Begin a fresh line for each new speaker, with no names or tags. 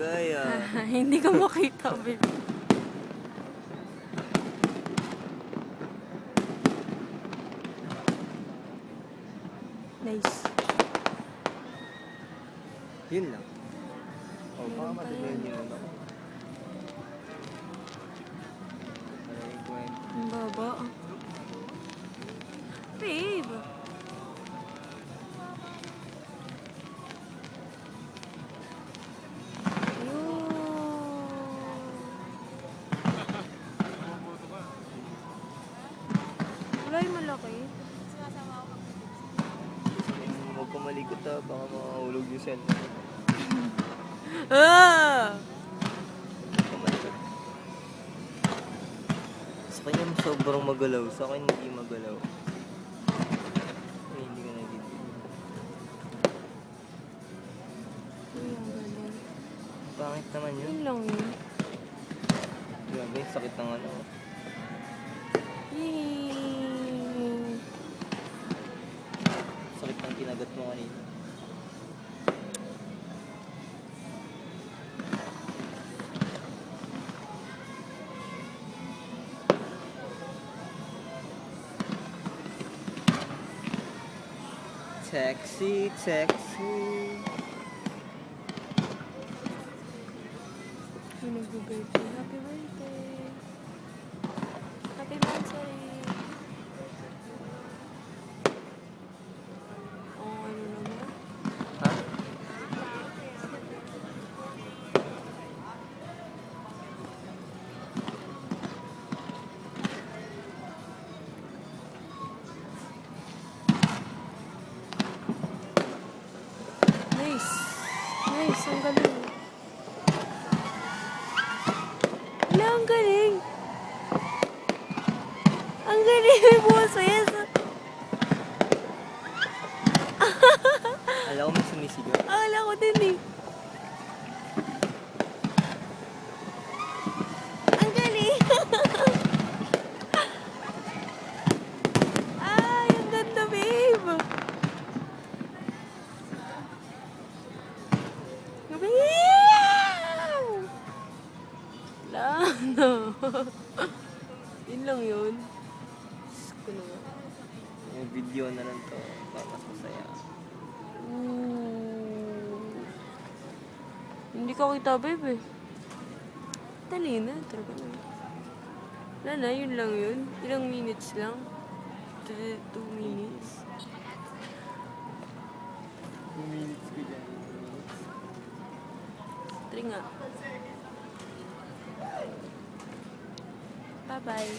gaya.
Hindi ko makita, babe. Nice.
Yun lang. Oh, baka
Meron pa
matigayin
yan.
yun. Maraming kwento.
Ang baba. Babe. Wala yung malaki.
Huwag ka malikot ha, baka makahulog yung cellphone.
Ah!
Huwag ka malikot. Sa kanya sobrang magalaw, sa akin hindi magalaw. Ay, hindi ka nagiging.
Uy, ang galing.
Pangit naman yun.
Yun lang yun.
Grabe, sakit ng ano.
Yay!
Sakit ng kinagat mo kanina. Sexy, sexy.
Yung nag-birthday. Happy birthday! Happy birthday! Oh, ano naman?
Ha?
Nice! Nice! Ang galing! Wala, ang galing! Ang galing! May boses!
Alam ko may sumisigaw.
Akala ko din eh. Ang galing! Ay, ang ganda, babe! Lang, no. Yun lang yun. Diyos ko naman.
Yung video na lang to, mas masaya.
Hindi ka kita, babe eh. Dali na, talaga na. Wala na, yun lang yun. Ilang minutes lang. 2 minutes.
2 minutes ko dyan.
3 nga. Bye-bye.